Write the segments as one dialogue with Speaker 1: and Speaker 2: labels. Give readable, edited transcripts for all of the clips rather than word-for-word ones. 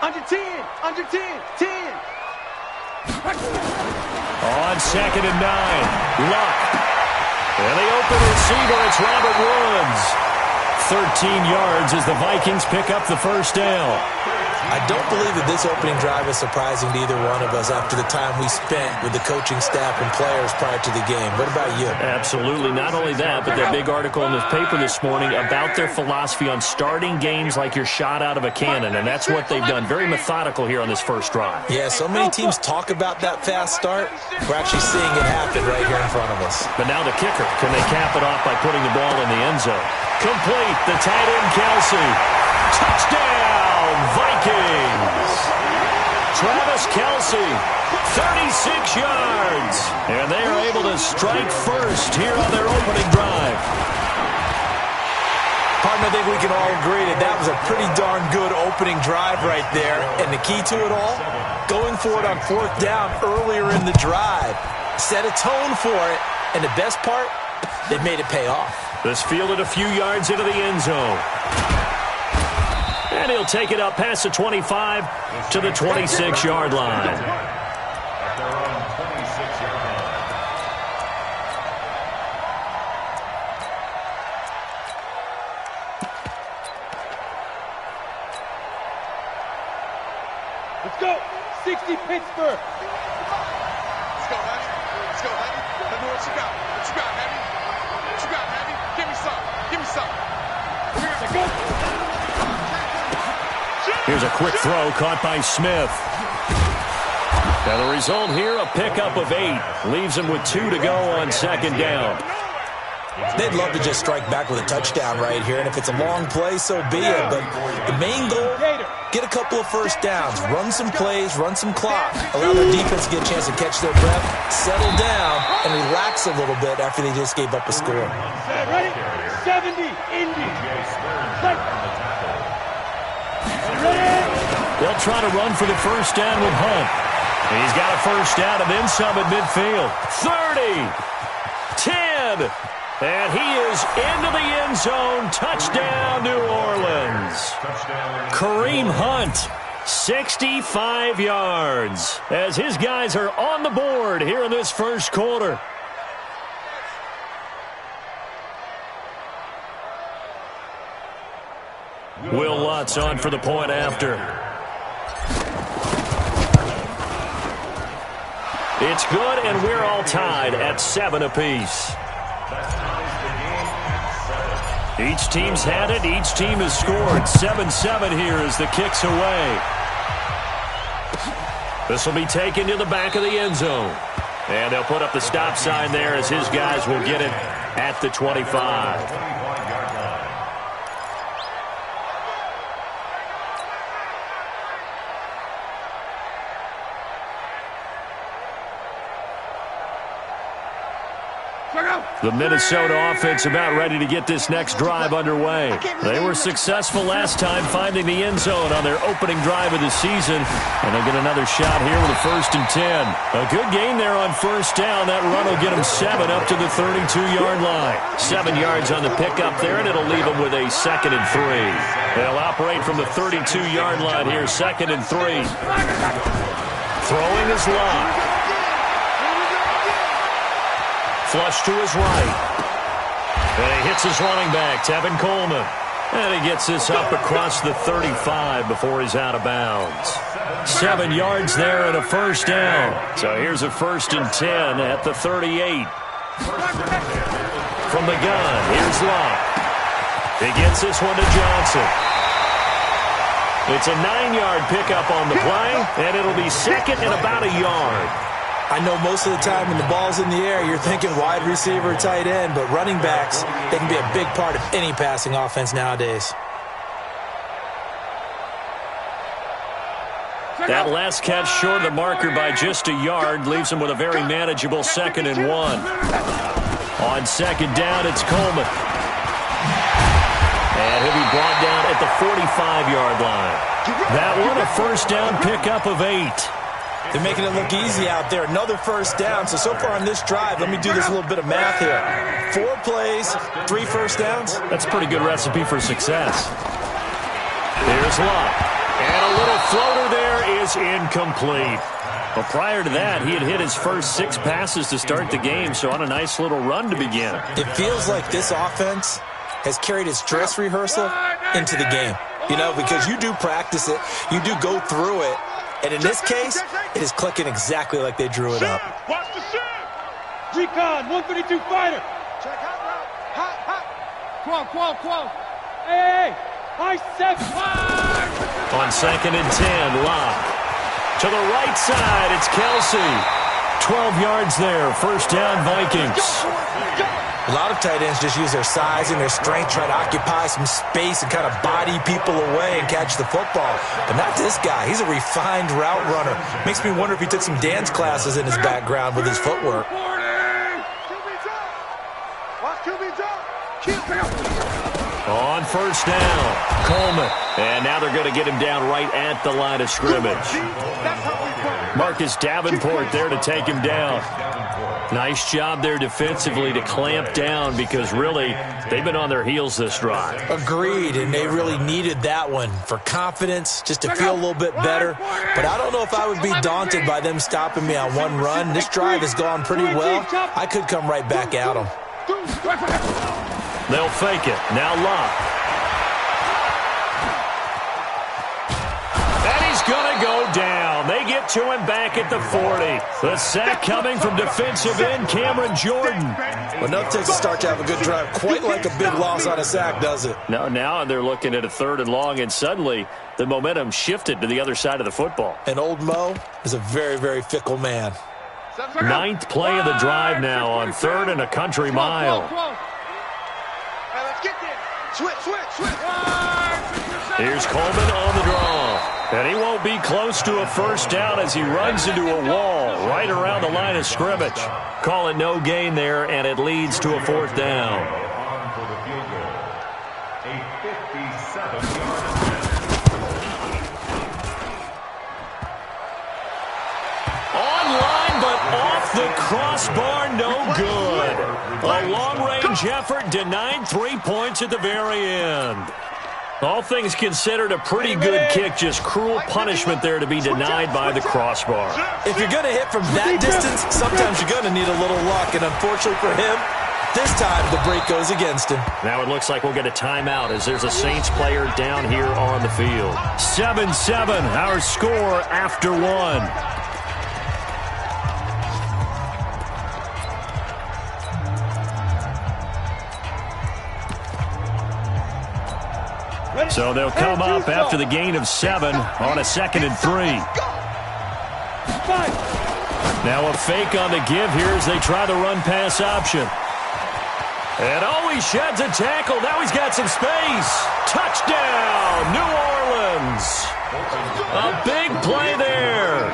Speaker 1: Under 10, under 10, 10.
Speaker 2: On 2nd and 9, Luck. And the open receiver, it's Robert Woods. 13 yards as the Vikings pick up the first down.
Speaker 3: I don't believe that this opening drive is surprising to either one of us after the time we spent with the coaching staff and players prior to the game. What about you?
Speaker 2: Absolutely. Not only that, but that big article in the paper this morning about their philosophy on starting games like you're shot out of a cannon, and that's what they've done. Very methodical here on this first drive.
Speaker 3: Yeah, so many teams talk about that fast start. We're actually seeing it happen right here in front of us.
Speaker 2: But now the kicker. Can they cap it off by putting the ball in the end zone? Complete. The tight end, Kelce. Touchdown, Vikings. Travis Kelce, 36 yards. And they are able to strike first here on their opening drive.
Speaker 3: Partner, I think we can all agree that that was a pretty darn good opening drive right there. And the key to it all, going for it on 4th down earlier in the drive. Set a tone for it. And the best part, they made it pay off.
Speaker 2: This fielded a few yards into the end zone. And he'll take it up past the 25 to the 26-yard line.
Speaker 4: Let's
Speaker 1: go. 60 Pittsburgh.
Speaker 4: go, Heavy. Let's go, Heavy. Let me know what you got. What you got, Heavy? What you got, Heavy? Give me some. Give me some.
Speaker 1: Let's go.
Speaker 2: Here's a quick throw caught by Smith. Now the result here, a pickup of 8. Leaves him with 2 to go on 2nd down.
Speaker 3: They'd love to just strike back with a touchdown right here, and if it's a long play, so be it. But the main goal, get a couple of first downs, run some plays, run some clock, allow their defense to get a chance to catch their breath, settle down, and relax a little bit after they just gave up a score.
Speaker 1: Ready? 70, Indy.
Speaker 2: They'll try to run for the first down with Hunt. He's got a first down and then some at midfield. 30, 10, and he is into the end zone. Touchdown, New Orleans. Kareem Hunt, 65 yards, as his guys are on the board here in this first quarter. Will Lutz on for the point after. It's good, and we're all tied at 7 apiece. Each team's had it. Each team has scored. 7-7 here as the kick's away. This will be taken to the back of the end zone. And they'll put up the stop sign there as his guys will get it at the 25. The Minnesota offense about ready to get this next drive underway. They were successful last time finding the end zone on their opening drive of the season. And they'll get another shot here with a 1st and 10. A good gain there on first down. That run will get them 7 up to the 32-yard line. 7 yards on the pickup there, and it'll leave them with a 2nd and 3. They'll operate from the 32-yard line here, 2nd and 3. Throwing is Locke. Flush to his right. And he hits his running back, Tevin Coleman. And he gets this up across the 35 before he's out of bounds. 7 yards there and a first down. So here's a 1st and 10 at the 38. From the gun, here's Locke. He gets this one to Johnson. It's a 9-yard pickup on the play, and it'll be 2nd and about a yard.
Speaker 3: I know most of the time when the ball's in the air, you're thinking wide receiver, tight end, but running backs, they can be a big part of any passing offense nowadays.
Speaker 2: That last catch short of the marker by just a yard leaves him with a very manageable 2nd and 1. On 2nd down, it's Coleman. And he'll be brought down at the 45-yard line. That one, a first down pickup of 8.
Speaker 3: They're making it look easy out there. Another first down. So far on this drive, let me do this little bit of math here. 4 plays, 3 first downs.
Speaker 2: That's a pretty good recipe for success. Here's Locke. And a little floater there is incomplete. Well, prior to that, he had hit his first 6 passes to start the game, so on a nice little run to begin.
Speaker 3: It feels like this offense has carried its dress rehearsal into the game. You know, because you do practice it, you do go through it, and in this case, it is clicking exactly like they drew it up.
Speaker 1: Watch the shit. Recon, 132 fighter. Check hot route. Hot, hot. Quo. Hey, high 7.
Speaker 2: On 2nd and 10, Locke. To the right side, it's Kelsey. 12 yards there, first down Vikings.
Speaker 3: A lot of tight ends just use their size and their strength, try to occupy some space and kind of body people away and catch the football. But not this guy. He's a refined route runner. Makes me wonder if he took some dance classes in his background with his footwork.
Speaker 2: On first down, Coleman. And now they're going to get him down right at the line of scrimmage. Marcus Davenport there to take him down. Nice job there defensively to clamp down because really they've been on their heels this drive.
Speaker 3: Agreed, and they really needed that one for confidence, just to feel a little bit better. But I don't know if I would be daunted by them stopping me on one run. This drive has gone pretty well. I could come right back at them.
Speaker 2: They'll fake it. Now Locke. And he's going to go down. They get to him back at the 40. The sack coming from defensive end Cameron Jordan.
Speaker 3: Well, no Texas start to have a good drive. Quite like a big loss on a sack, does it?
Speaker 2: No, now they're looking at a 3rd and long, and suddenly the momentum shifted to the other side of the football.
Speaker 3: And Old Mo is a very, very fickle man.
Speaker 2: 9th play of the drive now on 3rd and a country mile. Here's Coleman on the draw. And he won't be close to a first down as he runs into a wall right around the line of scrimmage. Call it no gain there, and it leads to a 4th down. Online, but off the crossbar, no good. A long-range effort denied 3 points at the very end. All things considered, a pretty good kick, just cruel punishment there to be denied by the crossbar.
Speaker 3: If you're going to hit from that distance, sometimes you're going to need a little luck, and unfortunately for him, this time the break goes against him.
Speaker 2: Now it looks like we'll get a timeout as there's a Saints player down here on the field. 7-7, our score after 1. So they'll come up after the gain of 7 on a 2nd and 3. Now a fake on the give here as they try the run-pass option. And he sheds a tackle. Now he's got some space. Touchdown, New Orleans. A big play there.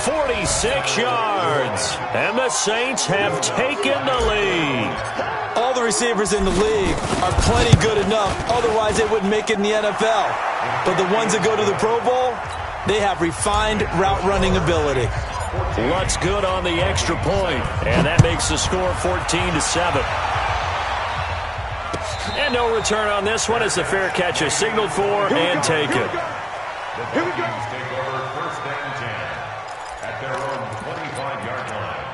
Speaker 2: 46 yards. And the Saints have taken the lead.
Speaker 3: All the receivers in the league are plenty good enough. Otherwise, they wouldn't make it in the NFL. But the ones that go to the Pro Bowl, they have refined route running ability.
Speaker 2: Lutz good on the extra point. And that makes the score 14-7. And no return on this one as the fair catch is signaled for and taken.
Speaker 5: Here we go. Take over 1st and 10 at their own 25-yard line.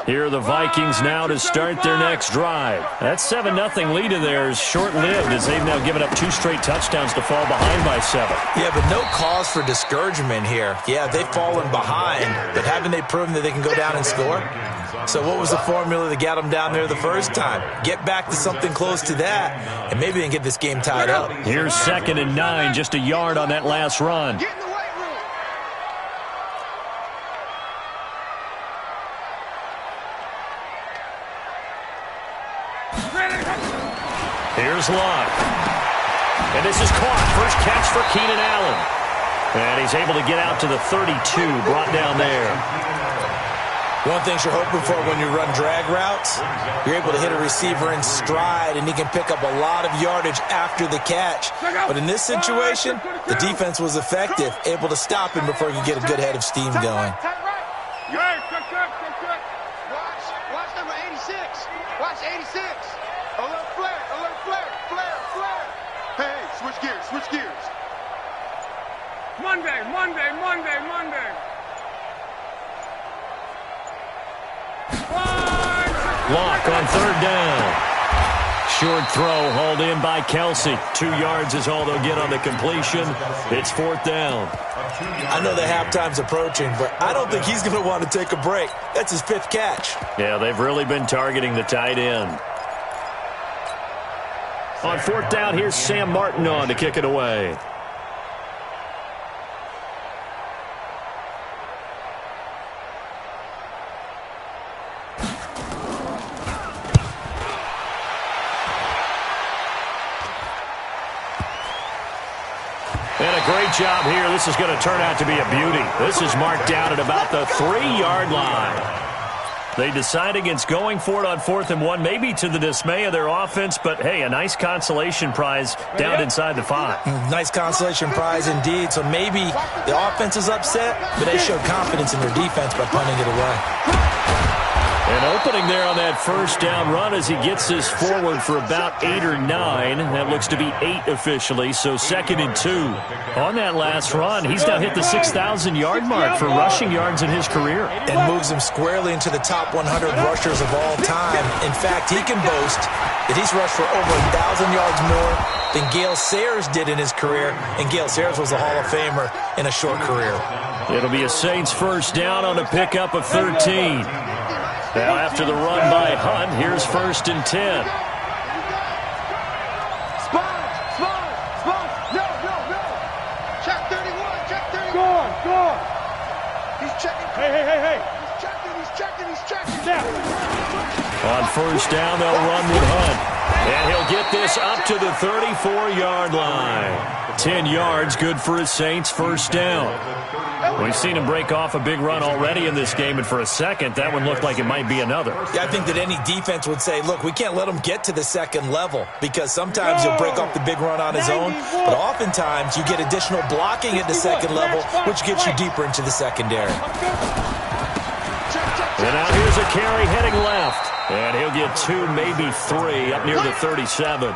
Speaker 2: Here are the Vikings now to start their next drive. That 7-0 lead of theirs short-lived as they've now given up 2 straight touchdowns to fall behind by 7.
Speaker 3: Yeah, but no cause for discouragement here. Yeah, they've fallen behind, but haven't they proven that they can go down and score? So what was the formula that got them down there the first time? Get back to something close to that, and maybe they can get this game tied up.
Speaker 2: Here's 2nd and 9, just a yard on that last run. Here's Locke. And this is caught. First catch for Keenan Allen. And he's able to get out to the 32, brought down there.
Speaker 3: One thing you're hoping for when you run drag routes, you're able to hit a receiver in stride, and he can pick up a lot of yardage after the catch. But in this situation, the defense was effective, able to stop him before he could get a good head of steam going.
Speaker 4: Watch number 86. Watch 86. Alert flare, flare. Hey, switch gears. Monday.
Speaker 2: Lock on third down. Short throw hauled in by Kelsey. 2 yards is all they'll get on the completion. It's fourth down.
Speaker 3: I know the halftime's approaching, but I don't think he's going to want to take a break. That's his 5th catch.
Speaker 2: Yeah, they've really been targeting the tight end. On fourth down, here's Sam Martin on to kick it away. And a great job here. This is going to turn out to be a beauty. This is marked down at about the 3-yard line. They decide against going for it on 4th and 1, maybe to the dismay of their offense, but, hey, a nice consolation prize down inside the 5.
Speaker 3: Nice consolation prize indeed. So maybe the offense is upset, but they showed confidence in their defense by punting it away.
Speaker 2: And opening there on that first down run as he gets this forward for about 8 or 9. That looks to be 8 officially, so 2nd and 2. On that last run, he's now hit the 6,000-yard mark for rushing yards in his career.
Speaker 3: And moves him squarely into the top 100 rushers of all time. In fact, he can boast that he's rushed for over 1,000 yards more than Gale Sayers did in his career, and Gale Sayers was a Hall of Famer in a short career.
Speaker 2: It'll be a Saints first down on a pickup of 13. Now after the run by Hunt, here's 1st and 10.
Speaker 4: Sponge. No. Check 31.
Speaker 1: Go on.
Speaker 4: He's checking.
Speaker 1: Hey.
Speaker 4: He's checking.
Speaker 1: Snap.
Speaker 2: On first down, they'll run with Hunt. And he'll get this up to the 34-yard line. 10 yards, good for his Saints first down. We've seen him break off a big run already in this game, and for a second, that one looked like it might be another.
Speaker 3: Yeah, I think that any defense would say, look, we can't let him get to the second level, because sometimes he'll break off the big run on his own, but oftentimes you get additional blocking at the second level, which gets you deeper into the secondary.
Speaker 2: And now here's a carry heading left. And he'll get 2, maybe 3, up near the 37.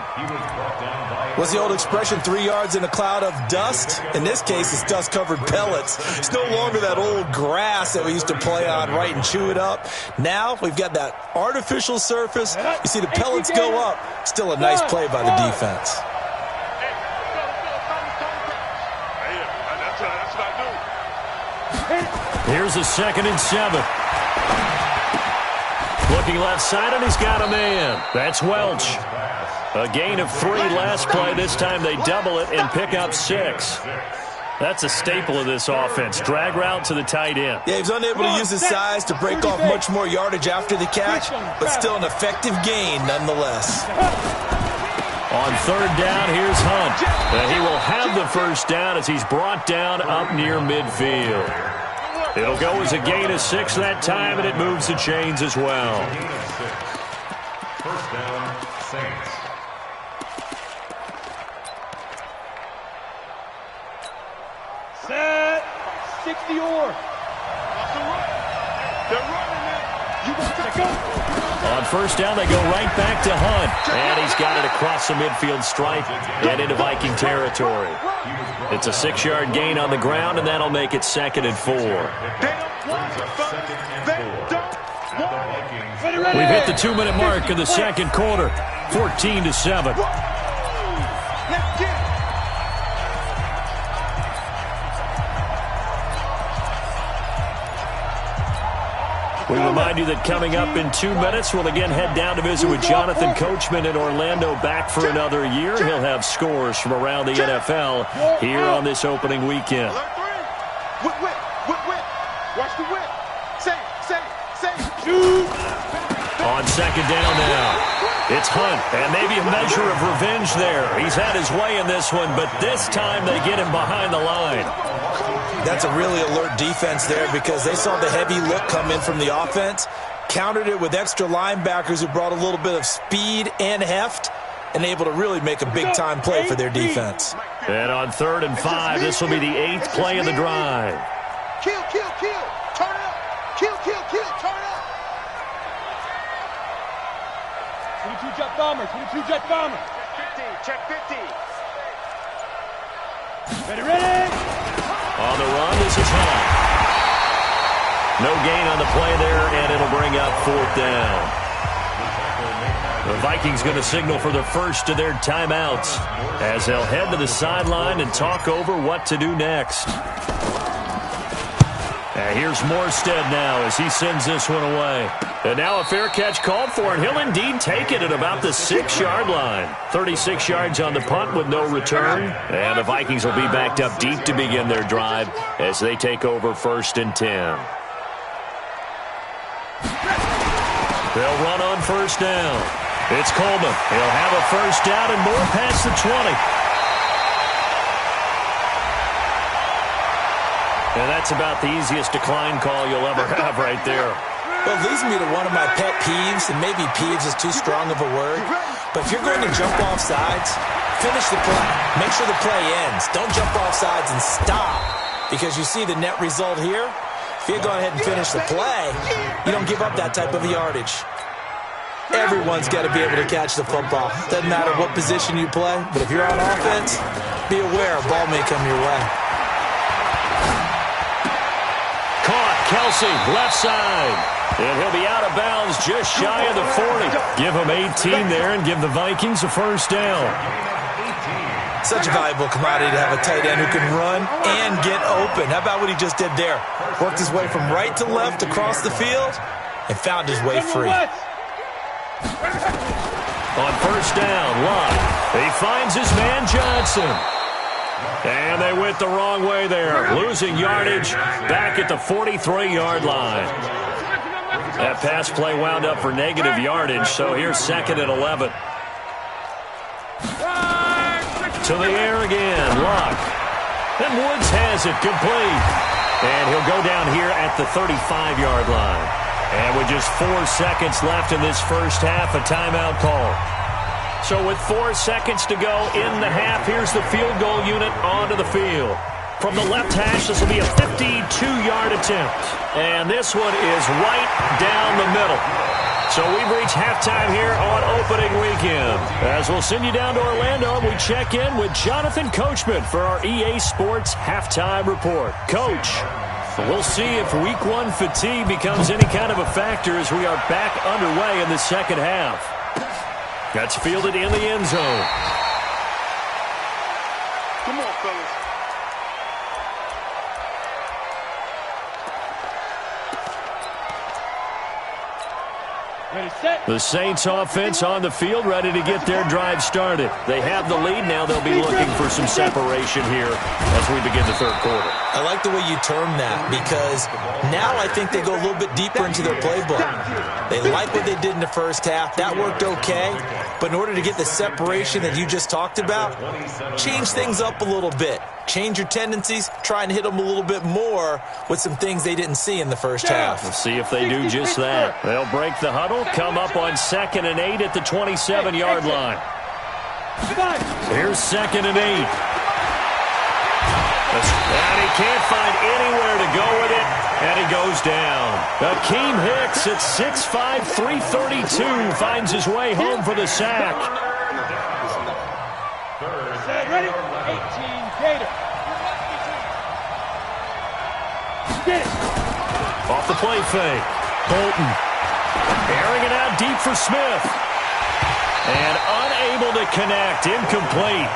Speaker 3: What's the old expression, 3 yards in a cloud of dust? In this case, it's dust-covered pellets. It's no longer that old grass that we used to play on, right, and chew it up. Now we've got that artificial surface. You see the pellets go up. Still a nice play by the defense.
Speaker 2: Here's a 2nd and 7. Looking left side, and he's got a man. That's Welch. A gain of 3 last play. This time they double it and pick up 6. That's a staple of this offense. Drag route to the tight end.
Speaker 3: Yeah, he's unable to use his size to break off much more yardage after the catch, but still an effective gain nonetheless.
Speaker 2: On third down, here's Hunt. And he will have the first down as he's brought down up near midfield. It'll go as a gain of 6 that time, and it moves the chains as well.
Speaker 5: First down, Saints.
Speaker 1: Set. 60 or.
Speaker 4: They're running it. You got to go.
Speaker 2: On first down, they go right back to Hunt. And he's got it across the midfield stripe and into Viking territory. It's a 6-yard gain on the ground, and that'll make it 2nd and 4. We've hit the 2-minute mark of the second quarter. 14-7. We remind you that coming up in 2 minutes, we'll again head down to visit with Jonathan Coachman in Orlando, back for another year. He'll have scores from around the NFL here on this opening weekend.
Speaker 4: Whip. Watch the whip. Say.
Speaker 1: Shoot.
Speaker 2: On second down now, it's Hunt, and maybe a measure of revenge there. He's had his way in this one, but this time they get him behind the line.
Speaker 3: That's a really alert defense there because they saw the heavy look come in from the offense, countered it with extra linebackers who brought a little bit of speed and heft, and able to really make a big-time play for their defense.
Speaker 2: And on 3rd and 5, this will be the 8th play of the drive.
Speaker 4: Kill, kill, kill. Turn it up. Kill, kill, kill. Turn it up.
Speaker 1: 22 jet bomber. 22 jet bomber.
Speaker 4: Check 50.
Speaker 1: Ready, ready.
Speaker 2: On the run, this is Hunt. No gain on the play there, and it'll bring up 4th down. The Vikings going to signal for the first of their timeouts as they'll head to the sideline and talk over what to do next. And here's Morstead now as he sends this one away. And now a fair catch called for, and he'll indeed take it at about the 6-yard line. 36 yards on the punt with no return. And the Vikings will be backed up deep to begin their drive as they take over 1st and 10. They'll run on 1st down. It's Coleman. He'll have a 1st down and more past the 20. And that's about the easiest decline call you'll ever have right there.
Speaker 3: Well, it leads me to one of my pet peeves, and maybe peeves is too strong of a word. But if you're going to jump off sides, finish the play. Make sure the play ends. Don't jump off sides and stop. Because you see the net result here. If you go ahead and finish the play, you don't give up that type of yardage. Everyone's got to be able to catch the football. Doesn't matter what position you play, but if you're on offense, be aware a ball may come your way.
Speaker 2: Caught, Kelsey, left side. And he'll be out of bounds just shy of the 40. Give him 18 there and give the Vikings a 1st down.
Speaker 3: Such a valuable commodity to have a tight end who can run and get open. How about what he just did there? Worked his way from right to left across the field and found his way free.
Speaker 2: On 1st down, Locke. He finds his man Johnson. And they went the wrong way there, losing yardage back at the 43-yard line. That pass play wound up for negative yardage, so here's 2nd and 11. To the air again, Locke. And Woods has it complete. And he'll go down here at the 35-yard line. And with just 4 seconds left in this first half, a timeout call. So with 4 seconds to go in the half, here's the field goal unit onto the field. From the left hash, this will be a 52-yard attempt. And this one is right down the middle. So we've reached halftime here on opening weekend. As we'll send you down to Orlando, we check in with Jonathan Coachman for our EA Sports Halftime Report. Coach, we'll see if Week 1 fatigue becomes any kind of a factor as we are back underway in the second half. That's fielded in the end zone.
Speaker 4: Come on, fellas.
Speaker 1: Ready, set.
Speaker 2: The Saints offense on the field, ready to get their drive started. They have the lead now. They'll be looking for some separation here as we begin the 3rd quarter.
Speaker 3: I like the way you term that because now I think they go a little bit deeper into their playbook. They like what they did in the first half. That worked okay. But in order to get the separation that you just talked about, change things up a little bit. Change your tendencies. Try and hit them a little bit more with some things they didn't see in the first half.
Speaker 2: We'll see if they do just that. They'll break the huddle, come up on 2nd and 8 at the 27-yard line. Here's 2nd and 8. And he can't find anywhere to go with it, and he goes down. Akeem Hicks at 6'5", 332 finds his way home for the sack.
Speaker 1: Ready? 18, Gator.
Speaker 2: Off the play fake. Bolton. Airing it out deep for Smith. And unable to connect. Incomplete.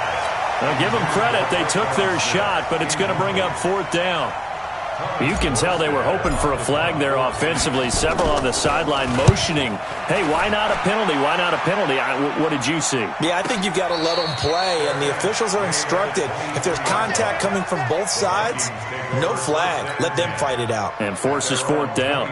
Speaker 2: Now give them credit. They took their shot, but it's going to bring up 4th down. You can tell they were hoping for a flag there offensively. Several on the sideline motioning, hey, why not a penalty? Why not a penalty? What did you see?
Speaker 3: Yeah, I think you've got to let them play, and the officials are instructed. If there's contact coming from both sides, no flag. Let them fight it out.
Speaker 2: And forces 4th down.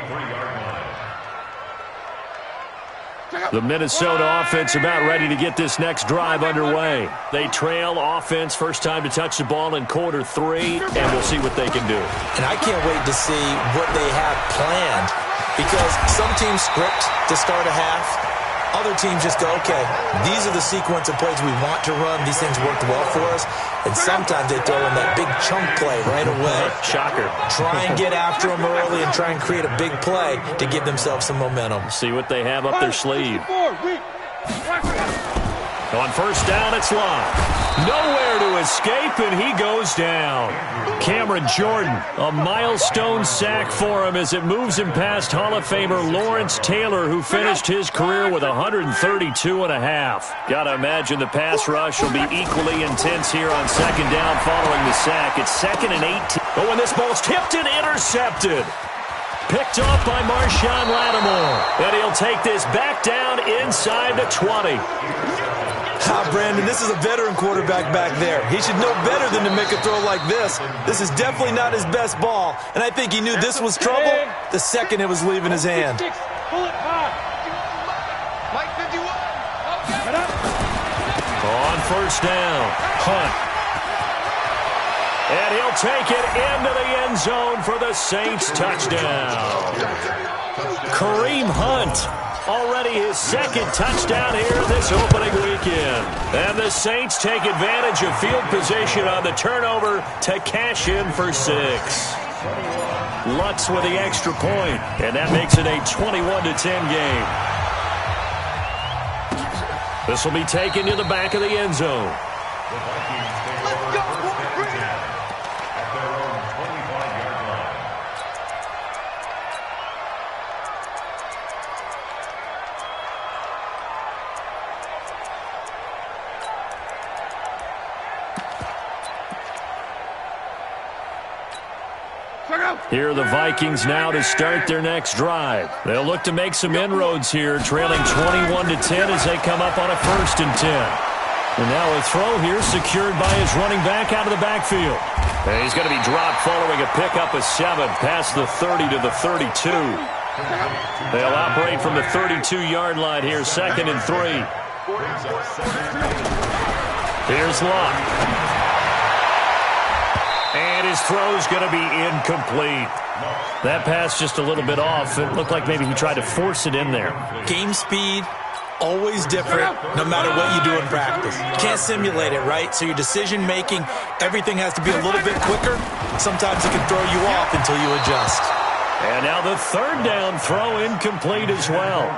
Speaker 2: The Minnesota offense about ready to get this next drive underway. They trail offense, first time to touch the ball in quarter 3, and we'll see what they can do.
Speaker 3: And I can't wait to see what they have planned, because some teams script to start a half. Other teams just go, okay, these are the sequence of plays we want to run. These things worked well for us. And sometimes they throw in that big chunk play right away.
Speaker 2: Shocker.
Speaker 3: Try and get after them early and try and create a big play to give themselves some momentum.
Speaker 2: See what they have up their sleeve. On first down, it's Love. Nowhere to escape, and he goes down. Cameron Jordan, a milestone sack for him as it moves him past Hall of Famer Lawrence Taylor, who finished his career with 132.5. Got to imagine the pass rush will be equally intense here on second down following the sack. It's 2nd and 18. Oh, and this ball's tipped and intercepted. Picked off by Marshawn Lattimore. And he'll take this back down inside the 20.
Speaker 3: Brandon, this is a veteran quarterback back there. He should know better than to make a throw like this. This is definitely not his best ball, and I think he knew this was trouble the second it was leaving his hand.
Speaker 2: On first down, Hunt. And he'll take it into the end zone for the Saints touchdown. Kareem Hunt. Already his second touchdown here this opening weekend. And the Saints take advantage of field position on the turnover to cash in for 6. Lutz with the extra point, and that makes it a 21-10 game. This will be taken to the back of the end zone.
Speaker 5: The Vikings take over first and 10 at their own 25-yard line.
Speaker 2: Here are the Vikings now to start their next drive. They'll look to make some inroads here, trailing 21-10 as they come up on a 1st and 10. And now a throw here secured by his running back out of the backfield. And he's going to be dropped following a pickup of 7 past the 30 to the 32. They'll operate from the 32-yard line here, 2nd and 3. Here's Locke. And his throw's going to be incomplete. That pass just a little bit off. It looked like maybe he tried to force it in there.
Speaker 3: Game speed, always different, no matter what you do in practice. You can't simulate it, right? So your decision-making, everything has to be a little bit quicker. Sometimes it can throw you off until you adjust.
Speaker 2: And now the 3rd down throw incomplete as well.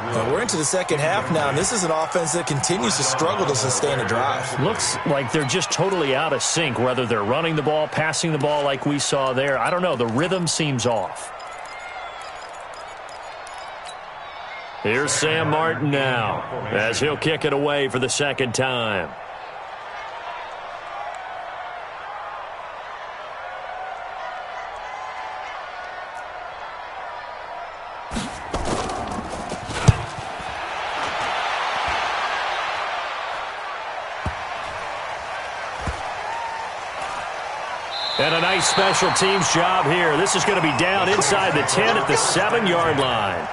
Speaker 3: Well, we're into the second half now, and this is an offense that continues to struggle to sustain a drive.
Speaker 2: Looks like they're just totally out of sync, whether they're running the ball, passing the ball like we saw there. I don't know. The rhythm seems off. Here's Sam Martin now as he'll kick it away for the 2nd time. And a nice special teams job here. This is going to be down inside the 10 at the 7-yard line.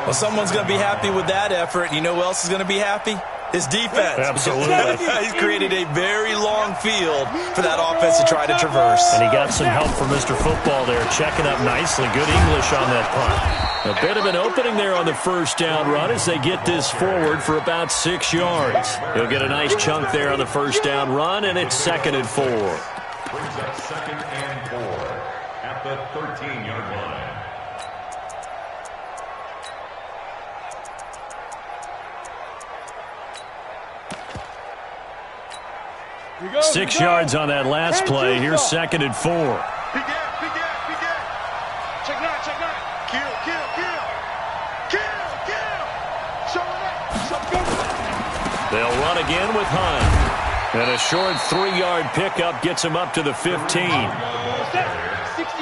Speaker 3: Well, someone's going to be happy with that effort. You know who else is going to be happy? His defense.
Speaker 2: Absolutely.
Speaker 3: He's created a very long field for that offense to try to traverse.
Speaker 2: And he got some help from Mr. Football there, checking up nicely. Good English on that punt. A bit of an opening there on the 1st down run as they get this forward for about 6 yards. He'll get a nice chunk there on the 1st down run, and it's 2nd and 4.
Speaker 5: Brings up 2nd and 4 at the 13-yard line.
Speaker 2: 6 yards on that last play. Here's 2nd and 4.
Speaker 4: Check 9. Kill.
Speaker 2: They'll run again with Hunt. And a short 3-yard pickup gets him up to the 15.
Speaker 1: 60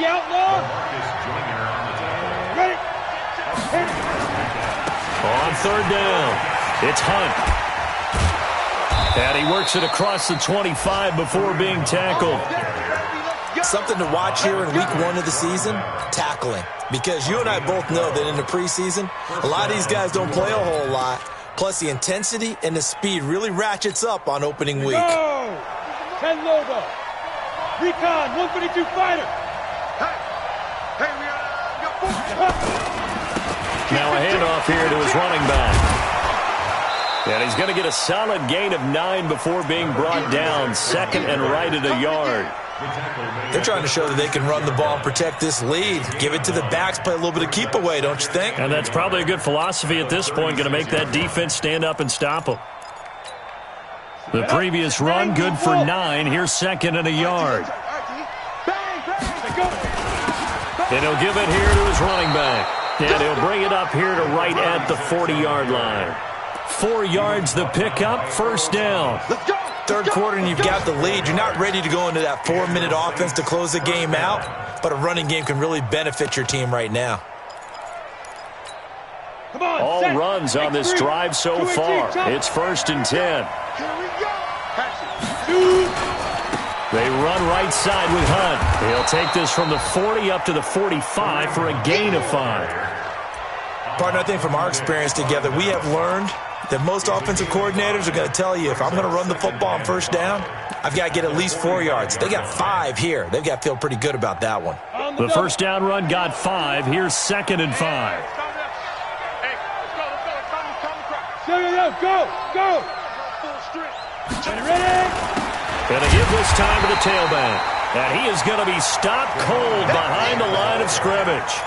Speaker 1: outlaw. Ready.
Speaker 2: On 3rd down, it's Hunt. And he works it across the 25 before being tackled.
Speaker 3: Something to watch here in week 1 of the season, tackling. Because you and I both know that in the preseason, a lot of these guys don't play a whole lot. Plus, the intensity and the speed really ratchets up on opening week.
Speaker 1: Go! Ken Lobo. Recon, 152 fighter.
Speaker 4: Hey, we got
Speaker 2: Now a handoff here to his running back. And he's going to get a solid gain of 9 before being brought down. Second and right at a yard.
Speaker 3: They're trying to show that they can run the ball and protect this lead. Give it to the backs, play a little bit of keep away, don't you think?
Speaker 2: And that's probably a good philosophy at this point, going to make that defense stand up and stop them. The previous run, good for 9. Here's second and a yard. And he'll give it here to his running back. And he'll bring it up here to right at the 40-yard line. 4 yards the pickup, first down.
Speaker 3: Third quarter and you've got the lead. You're not ready to go into that 4-minute offense to close the game out, but a running game can really benefit your team right now.
Speaker 2: All runs on this drive so far. It's first and 10. They run right side with Hunt. He'll take this from the 40 up to the 45 for a gain of 5.
Speaker 3: Partner, I think from our experience together, we have learned that most offensive coordinators are going to tell you, if I'm going to run the football on first down, I've got to get at least 4 yards. They got 5 here. They've got to feel pretty good about that one.
Speaker 2: The first down run got 5. Here's second and 5.
Speaker 4: Hey, let's go.
Speaker 1: Go. Ready?
Speaker 2: Going to give this time to the tailback. And he is going to be stopped cold behind the line of scrimmage.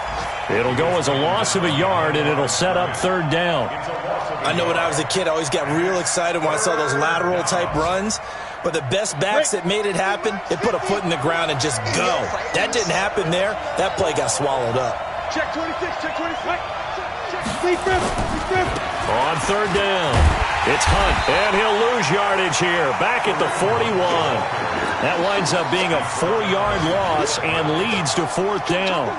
Speaker 2: It'll go as a loss of a yard, and it'll set up third down.
Speaker 3: I know when I was a kid, I always got real excited when I saw those lateral-type runs. But the best backs that made it happen, they put a foot in the ground and just go. That didn't happen there. That play got swallowed up.
Speaker 4: Check 26, check 26.
Speaker 2: On third down, it's Hunt, and he'll lose yardage here, back at the 41. That winds up being a 4-yard loss and leads to fourth down.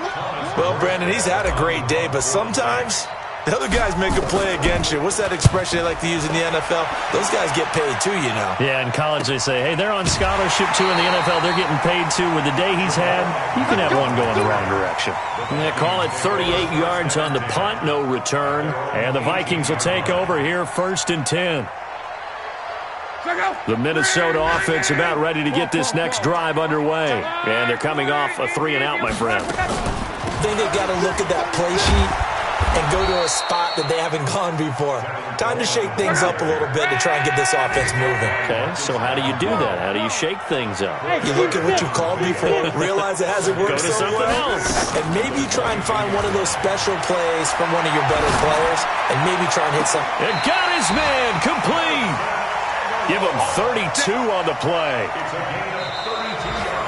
Speaker 3: Well, Brandon, he's had a great day, but sometimes the other guys make a play against you. What's that expression they like to use in the NFL? Those guys get paid too, you know.
Speaker 2: Yeah, in college they say, hey, they're on scholarship too. In the NFL, they're getting paid too. With the day he's had, you can have one going the wrong direction. And they call it 38 yards on the punt, no return. And the Vikings will take over here, first and 10. The Minnesota offense about ready to get this next drive underway. And they're coming off a 3-and-out, my friend.
Speaker 3: I think they've got to look at that play sheet and go to a spot that they haven't gone before. Time to shake things up a little bit to try and get this offense moving.
Speaker 2: Okay, so how do you do that? How do you shake things up?
Speaker 3: You look at what you've called before, realize it hasn't worked so well, and maybe try and find one of those special plays from one of your better players, and maybe try and hit some.
Speaker 2: It got his man complete. Give him 32 on the play.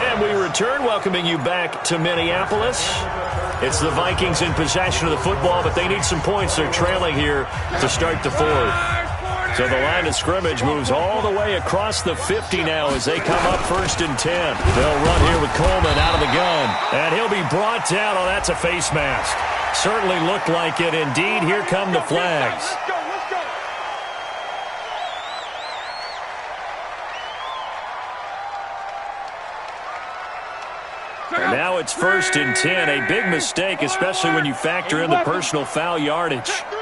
Speaker 2: And we return, welcoming you back to Minneapolis. It's the Vikings in possession of the football, but they need some points. They're trailing here to start the fourth. So the line of scrimmage moves all the way across the 50 now as they come up first and 10. They'll run here with Coleman out of the gun. And he'll be brought down. Oh, that's a face mask. Certainly looked like it. Indeed, here come the flags. And now it's first and 10. A big mistake, especially when you factor in the personal foul yardage.
Speaker 4: Check three.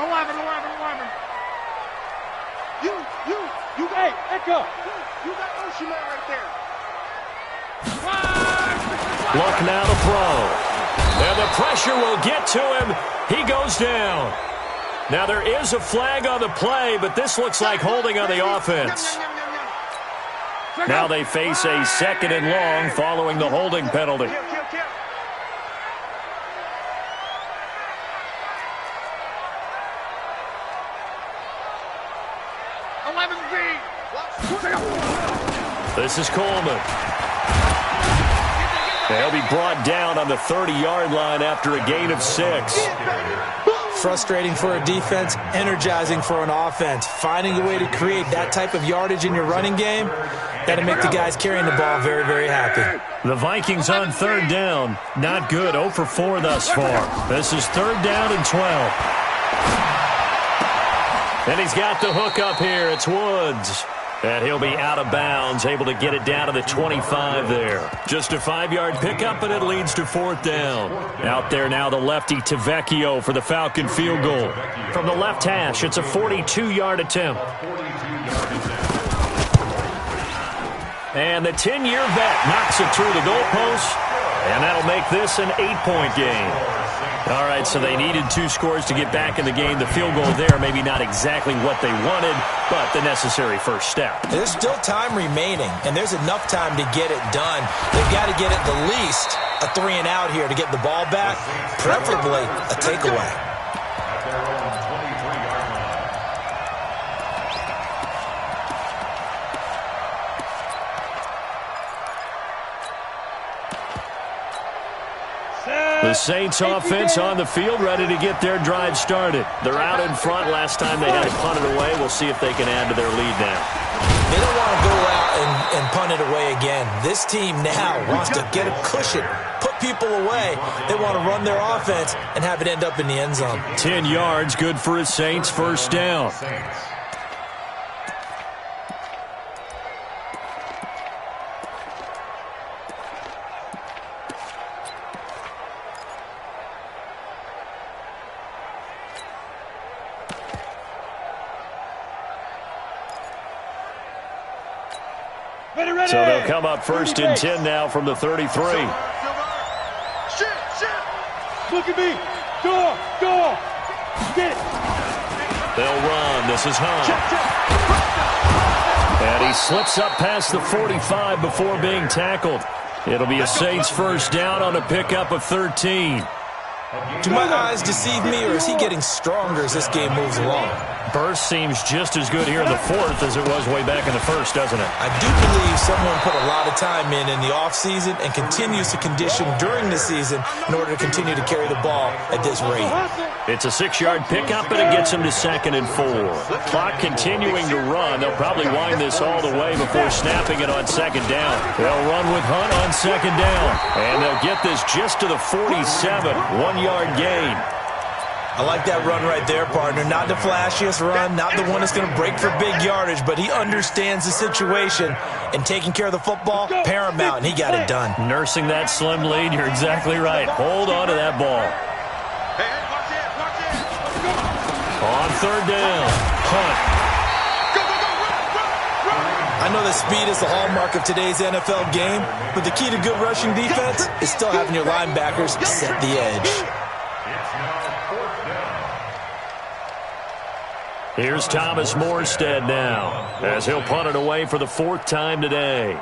Speaker 4: 11.
Speaker 1: Hey, Echo.
Speaker 4: You got Oshima right there.
Speaker 2: Luck now to throw. And the pressure will get to him. He goes down. Now there is a flag on the play, but this looks like holding on the offense. Now they face a second and long following the holding penalty. This is Coleman. They'll be brought down on the 30-yard line after a gain of 6.
Speaker 3: Frustrating for a defense, energizing for an offense. Finding a way to create that type of yardage in your running game, that'll make the guys carrying the ball very, very happy.
Speaker 2: The Vikings on third down. Not good. 0 for 4 thus far. This is third down and 12. And he's got the hook up here. It's Woods. And he'll be out of bounds, able to get it down to the 25 there. Just a 5-yard pickup, and it leads to 4th down. Out there now, the lefty Tavecchio for the Falcon field goal. From the left hash, it's a 42-yard attempt. And the 10-year vet knocks it through the goalpost, and that'll make this an 8-point game. All right, so they needed 2 scores to get back in the game. The field goal there, maybe not exactly what they wanted, but the necessary first step.
Speaker 3: There's still time remaining, and there's enough time to get it done. They've got to get at the least a 3-and-out here to get the ball back, preferably a takeaway.
Speaker 2: The Saints offense on the field, ready to get their drive started. They're out in front. Last time they had to punt it away. We'll see if they can add to their lead now.
Speaker 3: They don't want to go out and punt it away again. This team now wants to get a cushion, put people away. They want to run their offense and have it end up in the end zone.
Speaker 2: 10 yards, good for a Saints first down. So they'll come up 1st and 10 now from the 33.
Speaker 1: Look at me. Go. Get it.
Speaker 2: They'll run. This is Hunt. And he slips up past the 45 before being tackled. It'll be a Saints first down on a pickup of 13.
Speaker 3: Do my eyes deceive me, or is he getting stronger as this game moves along?
Speaker 2: Burst seems just as good here in the 4th as it was way back in the 1st, doesn't it?
Speaker 3: I do believe someone put a lot of time in the offseason and continues to condition during the season in order to continue to carry the ball at this rate.
Speaker 2: It's a 6-yard pickup, and it gets him to 2nd and 4. Clock continuing to run. They'll probably wind this all the way before snapping it on 2nd down. They'll run with Hunt on 2nd down, and they'll get this just to the 47. 1-yard gain.
Speaker 3: I like that run right there, partner. Not the flashiest run, not the one that's going to break for big yardage, but he understands the situation, and taking care of the football, paramount, and he got it done.
Speaker 2: Nursing that slim lead, you're exactly right. Hold on to that ball. On 3rd down, Hunt.
Speaker 3: I know that speed is the hallmark of today's NFL game, but the key to good rushing defense is still having your linebackers set the edge.
Speaker 2: Here's Thomas Morstead now, as he'll punt it away for the 4th time today.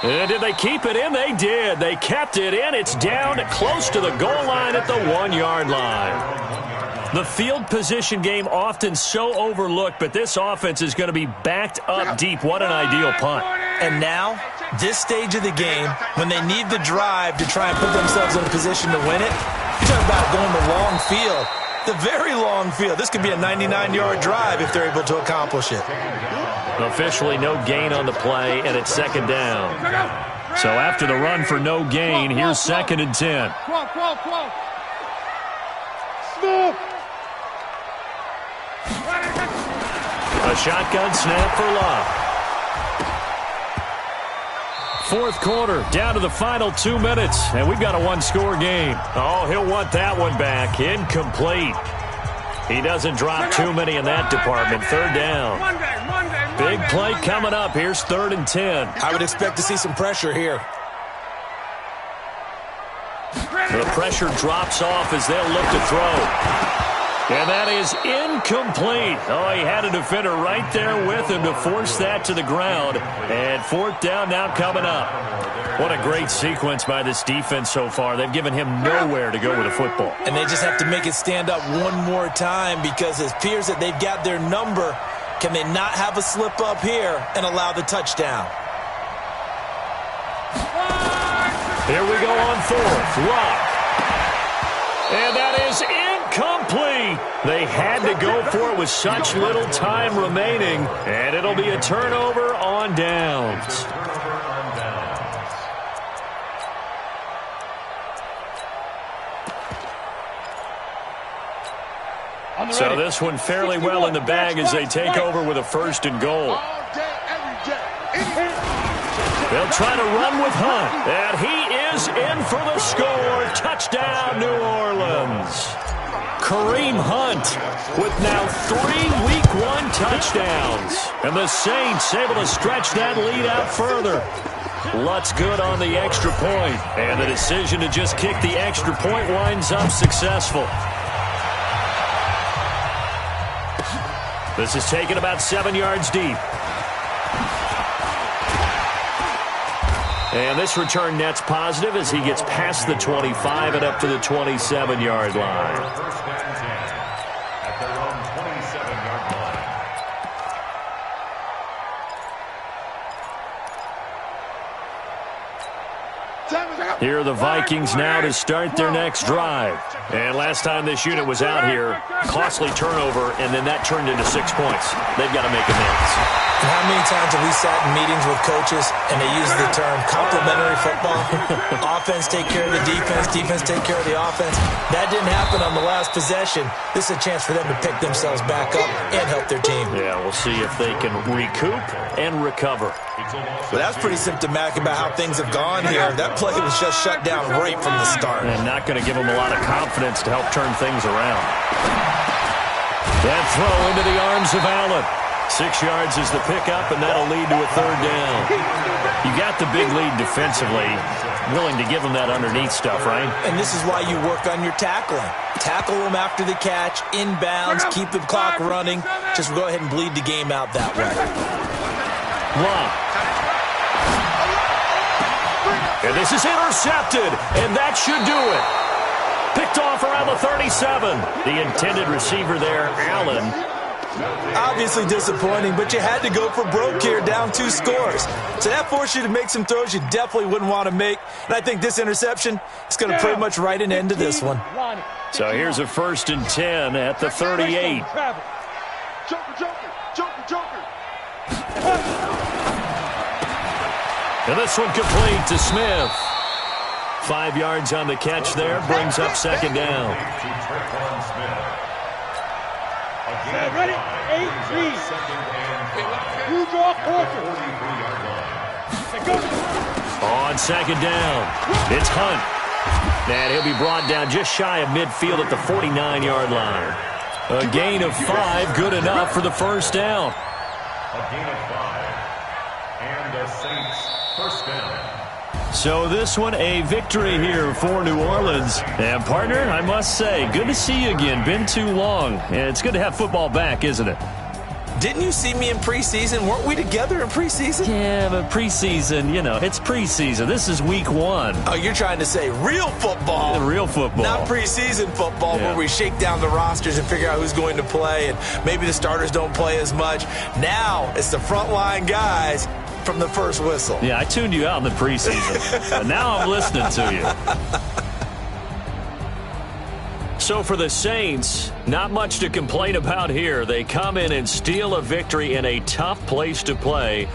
Speaker 2: And did they keep it in? They did. They kept it in. It's down close to the goal line at the 1-yard line. The field position game often so overlooked, but this offense is going to be backed up deep. What an ideal punt.
Speaker 3: And now, this stage of the game, when they need the drive to try and put themselves in a position to win it, you're talking about going the long field, the very long field. This could be a 99-yard drive if they're able to accomplish it.
Speaker 2: Officially no gain on the play, and it's 2nd down. So after the run for no gain, here's 2nd and 10. A shotgun snap for Love. 4th quarter, down to the final 2 minutes, and we've got a 1-score game. Oh, he'll want that one back. Incomplete. He doesn't drop too many in that department. 3rd down. Big play coming up. Here's 3rd and 10.
Speaker 3: I would expect to see some pressure here.
Speaker 2: The pressure drops off as they'll look to throw. And that is incomplete. Oh, he had a defender right there with him to force that to the ground. And 4th down now coming up. What a great sequence by this defense so far. They've given him nowhere to go with the football.
Speaker 3: And they just have to make it stand up one more time because it appears that they've got their number. Can they not have a slip up here and allow the touchdown?
Speaker 2: Here we go on 4th. Luck. And that is incomplete. They had to go for it with such little time remaining. And it'll be a turnover on downs. So this one fairly well in the bag as they take over with a 1st and goal. They'll try to run with Hunt, and he is in for the score. Touchdown, New Orleans. Kareem Hunt with now 3 Week 1 touchdowns. And the Saints able to stretch that lead out further. Lutz good on the extra point, and the decision to just kick the extra point winds up successful. This is taken about 7 yards deep. And this return net's positive as he gets past the 25 and up to the 27-yard line.
Speaker 5: First and 10 at their own 27-yard line.
Speaker 2: Here are the Vikings now to start their next drive. And last time this unit was out here, costly turnover, and then that turned into 6 points. They've got to make amends.
Speaker 3: And how many times have we sat in meetings with coaches and they use the term complementary football? Offense take care of the defense, defense take care of the offense. That didn't happen on the last possession. This is a chance for them to pick themselves back up and help their team.
Speaker 2: Yeah, we'll see if they can recoup and recover.
Speaker 3: But that's pretty symptomatic about how things have gone here. That play was just shut down right from the start.
Speaker 2: And not going to give them a lot of confidence to help turn things around. That throw into the arms of Allen. 6 yards is the pickup, and that'll lead to a 3rd down. You got the big lead defensively. Willing to give them that underneath stuff, right?
Speaker 3: And this is why you work on your tackling. Tackle them after the catch, inbounds, keep the clock running. Just go ahead and bleed the game out that way.
Speaker 2: Long. And this is intercepted, and that should do it. Picked off around the 37. The intended receiver there, Allen.
Speaker 3: Obviously disappointing, but you had to go for broke here, down 2 scores. So that forced you to make some throws you definitely wouldn't want to make. And I think this interception is going to pretty much write an end to this one.
Speaker 2: So here's a 1st and 10 at the 38. And this one complete to Smith. 5 yards on the catch there, brings up 2nd down.
Speaker 1: Ready? 8-3. You draw quarter.
Speaker 2: On 2nd down, it's Hunt. And he'll be brought down just shy of midfield at the 49-yard line. A gain of 5, good enough for the 1st down.
Speaker 5: A gain of 5. And the Saints 1st down.
Speaker 2: So this one, a victory here for New Orleans. And, partner, I must say, good to see you again. Been too long. And it's good to have football back, isn't it?
Speaker 3: Didn't you see me in preseason? Weren't we together in preseason?
Speaker 2: Yeah, but preseason, you know, it's preseason. This is week 1.
Speaker 3: Oh, you're trying to say real football.
Speaker 2: Real football.
Speaker 3: Not preseason football where we shake down the rosters and figure out who's going to play, and maybe the starters don't play as much. Now it's the frontline guys from the first whistle.
Speaker 2: Yeah, I tuned you out in the preseason. But now I'm listening to you. So for the Saints, not much to complain about here. They come in and steal a victory in a tough place to play.